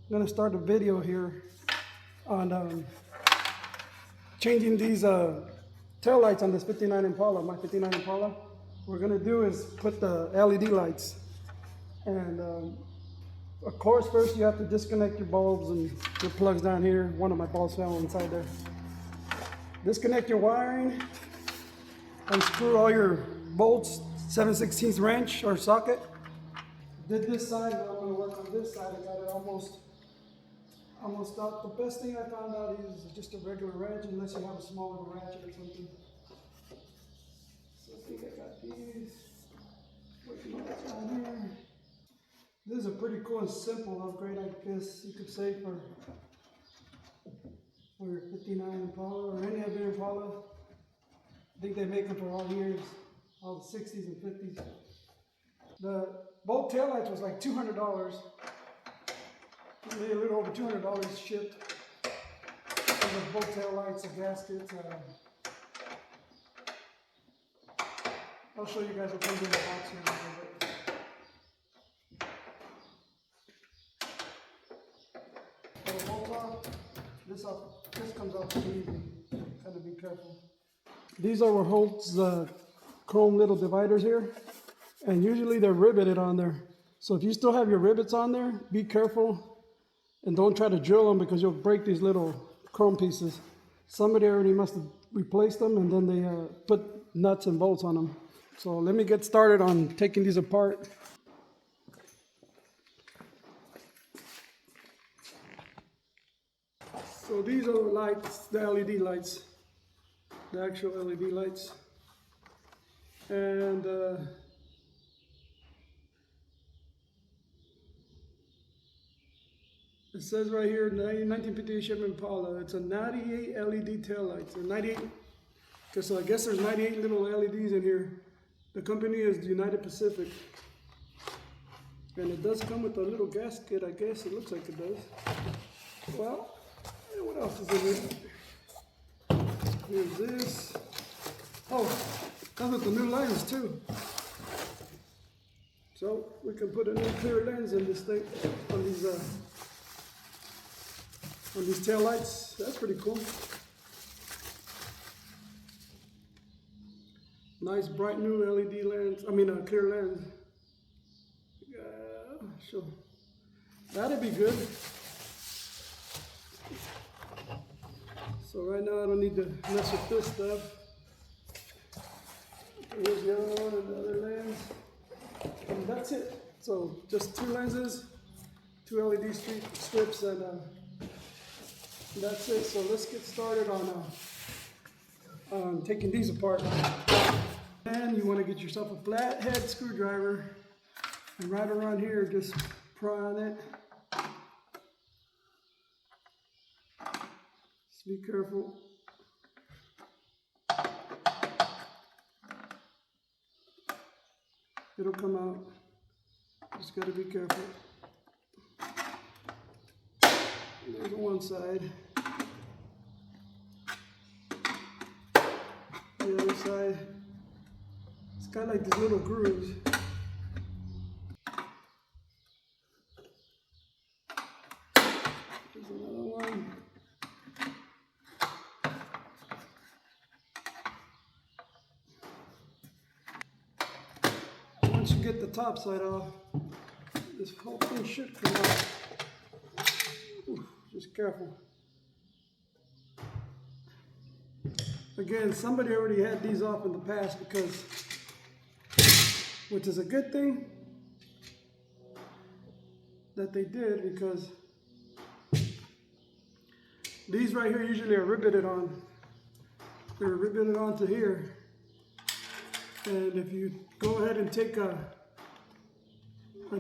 I'm gonna start a video here on changing these tail lights on this 59 Impala, my 59 Impala. What we're gonna do is put the LED lights, and of course first you have to disconnect your bulbs and your plugs down here. One of my bulbs fell inside there. Disconnect your wiring, unscrew all your bolts, 7/16 wrench or socket. Did this side, now I'm gonna work on this side. I got it almost out. The best thing I found out is just a regular wrench, unless you have a small little ratchet or something. So I think I got these. Working on this down here. This is a pretty cool and simple upgrade, I guess you could say, for your 59 Impala or any other Impala. I think they make them for all years, all the 60s and 50s. Both taillights was like $200. Maybe a little over $200 shipped. Both taillights, the gaskets. I'll show you guys what comes in the box here in a little bit. This comes out pretty easy. Gotta be careful. These are what holds the chrome little dividers here, and usually they're riveted on there. So if you still have your rivets on there, be careful and don't try to drill them, because you'll break these little chrome pieces. Somebody already must have replaced them, and then they put nuts and bolts on them. So let me get started on taking these apart. So these are the lights, the LED lights, the actual LED lights. And it says right here, 1958 Chevy Impala. It's a 98 LED tail lights. A 98, because I guess there's 98 little LEDs in here. The company is United Pacific. And it does come with a little gasket, I guess. It looks like it does. Well, what else is in here? Here's this. Oh, comes with the new lens too. So we can put a new clear lens in this thing, on these tail lights. That's pretty cool. Nice bright new LED lens. I mean, a clear lens. So that'd be good. So right now I don't need to mess with this stuff. Here's the other one and the other lens. And that's it. So just two lenses, two LED strips, and that's it. So let's get started on taking these apart. And you want to get yourself a flathead screwdriver, and right around here just pry on it. Just be careful. It'll come out. Just got to be careful. There's one side. The other side. It's got like these little grooves. There's another one. Once you get the top side off, this whole thing should come out. Ooh, just careful. Again, somebody already had these off in the past, because, which is a good thing that they did, because these right here usually are riveted on. They're riveted onto here. And if you go ahead and take a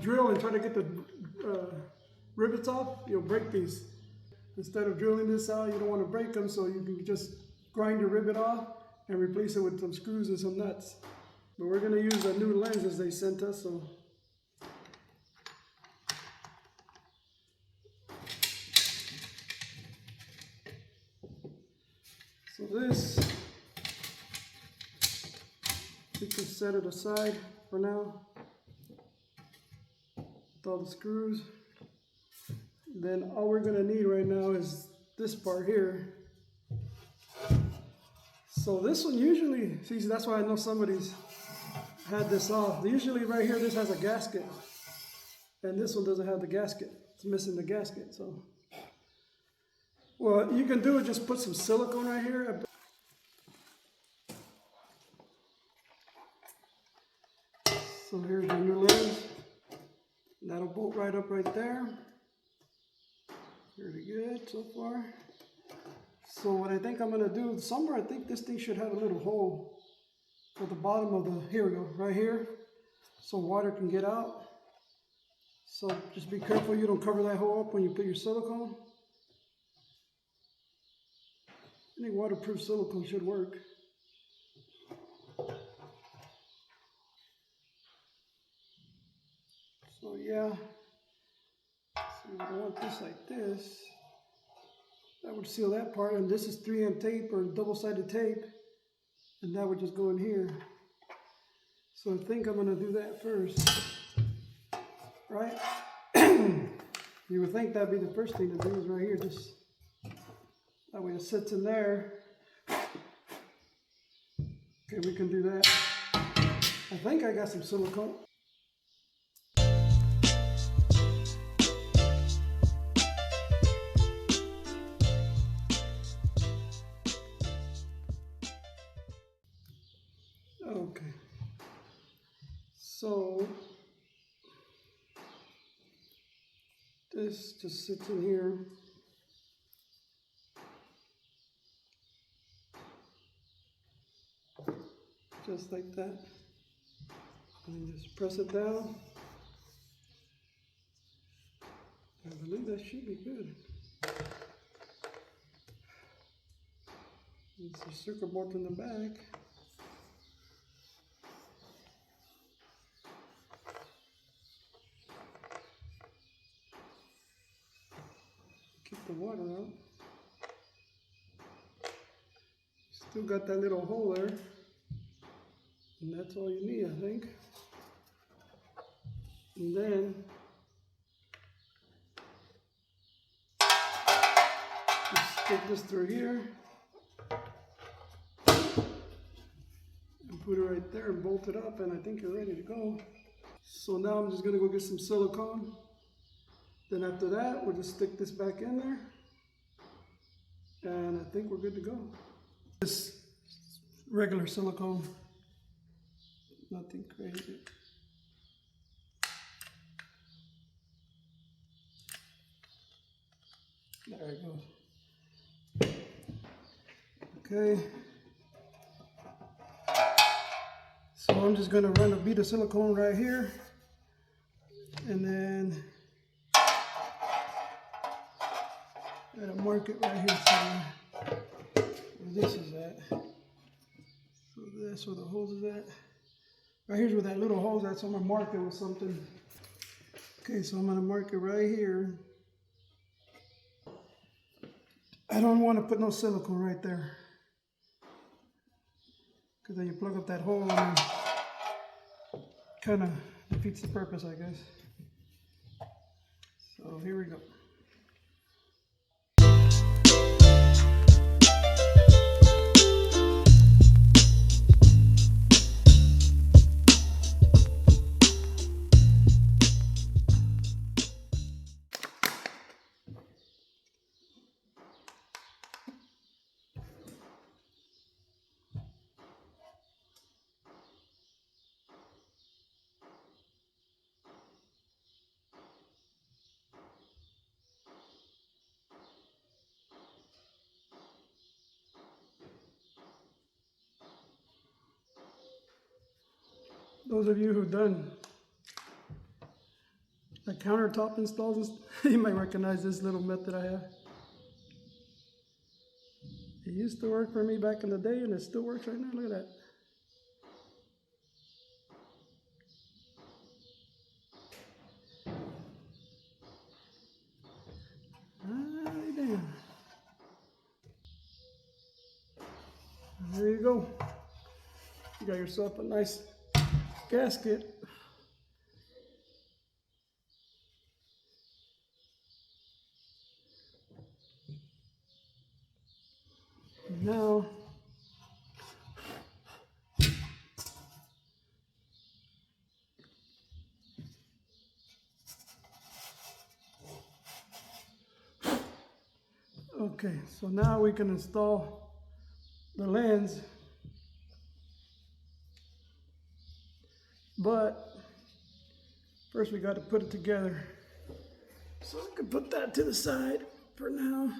drill and try to get the rivets off, you'll break these. Instead of drilling this out, you don't want to break them, so you can just grind your rivet off and replace it with some screws and some nuts. But we're going to use the new lenses they sent us, so. So this, we can set it aside for now with all the screws. Then all we're gonna need right now is this part here. So this one usually, see, that's why I know somebody's had this off. Usually right here, this has a gasket. And this one doesn't have the gasket. It's missing the gasket, so. Well, you can do is just put some silicone right here. So here's your new lens. That'll bolt right up right there. Pretty good so far. So what I think I'm gonna do, somewhere I think this thing should have a little hole at the bottom of the, here we go, right here. So water can get out. So just be careful you don't cover that hole up when you put your silicone. I think waterproof silicone should work. So yeah, so I want this like this. That would seal that part, and this is 3M tape or double-sided tape, and that would just go in here. So I think I'm gonna do that first, right? You would think that'd be the first thing to do is right here, just that way it sits in there. Okay, we can do that. I think I got some silicone. Okay, so this just sits in here. Just like that. And just press it down. I believe that should be good. It's a circuit board in the back. Keep the water out. Still got that little hole there. And that's all you need, I think. And then just stick this through here and put it right there and bolt it up, and I think you're ready to go. So now I'm just gonna go get some silicone. Then after that, we'll just stick this back in there, and I think we're good to go. This regular silicone, nothing crazy. There it goes. Okay. So I'm just gonna run a bead of silicone right here, and then gotta mark it right here somewhere. Where this is at. So that's where the hose is at. Right here's where that little hose at, so I'm gonna mark it with something. Okay, so I'm gonna mark it right here. I don't want to put no silicone right there, because then you plug up that hole and kind of defeats the purpose, I guess. So here we go. Those of you who've done the countertop installs, you might recognize this little method I have. It used to work for me back in the day, and it still works right now. Look at that. Right there. There you go. You got yourself a nice gasket. now okay, so now we can install the lens, but first we got to put it together. So I can put that to the side for now.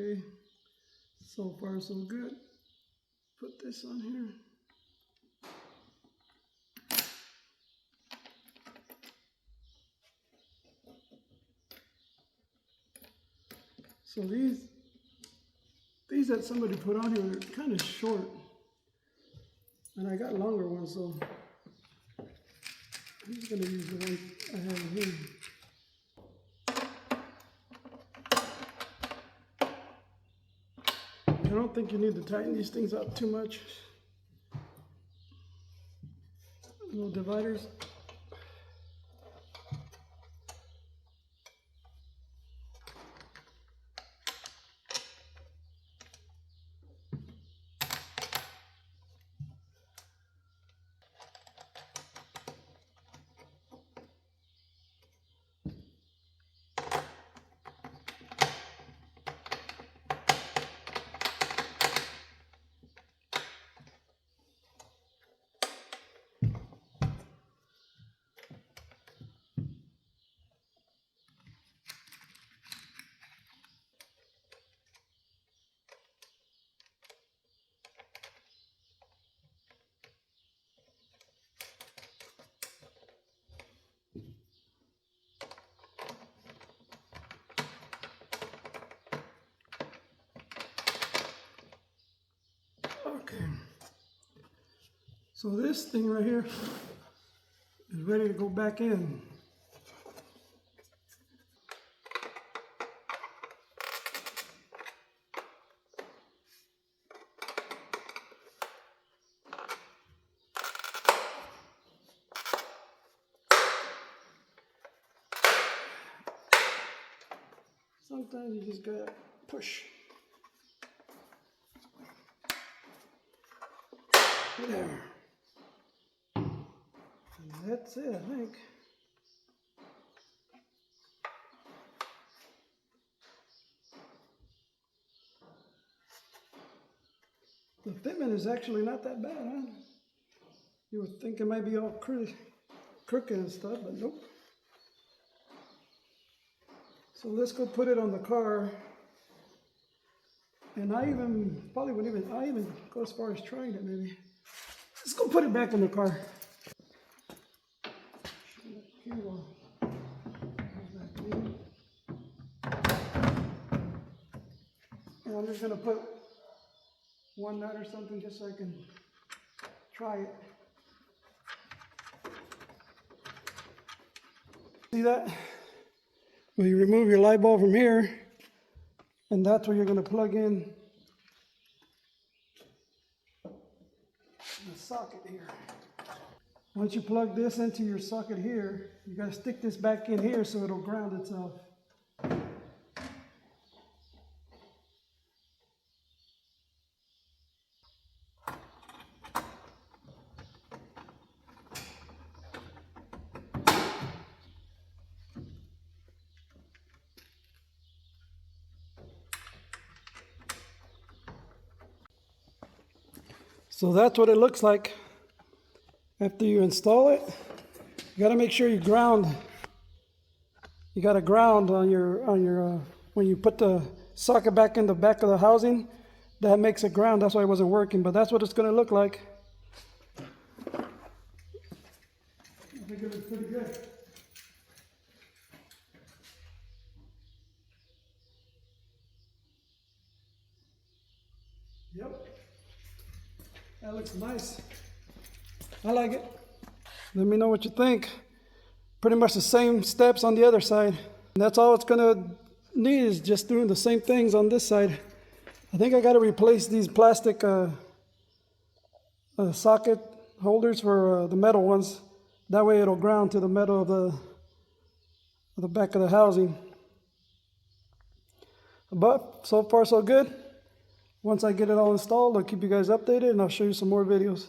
Okay, so far so good. Put this on here. So these that somebody put on here are kind of short, and I got longer ones, so I'm just gonna use the one I have here. I don't think you need to tighten these things up too much. Little dividers. Okay, so this thing right here is ready to go back in. Sometimes you just gotta push. There. And that's it, I think. The fitment is actually not that bad, huh? You would think it might be all crooked and stuff, but nope. So let's go put it on the car. And I even go as far as trying it maybe. Let's go put it back in the car. And I'm just gonna put one nut or something just so I can try it. See that? Well, you remove your light bulb from here, and that's where you're going to plug in the socket here. Once you plug this into your socket here, you got to stick this back in here so it'll ground itself. So that's what it looks like after you install it. You got to make sure you ground. You got to ground on your when you put the socket back in the back of the housing. That makes it ground. That's why it wasn't working. But that's what it's going to look like. I think it looks pretty good. That looks nice. I like it. Let me know what you think. Pretty much the same steps on the other side. And that's all it's gonna need, is just doing the same things on this side. I think I gotta replace these plastic socket holders for the metal ones. That way it'll ground to the metal of the back of the housing. But so far so good. Once I get it all installed, I'll keep you guys updated and I'll show you some more videos.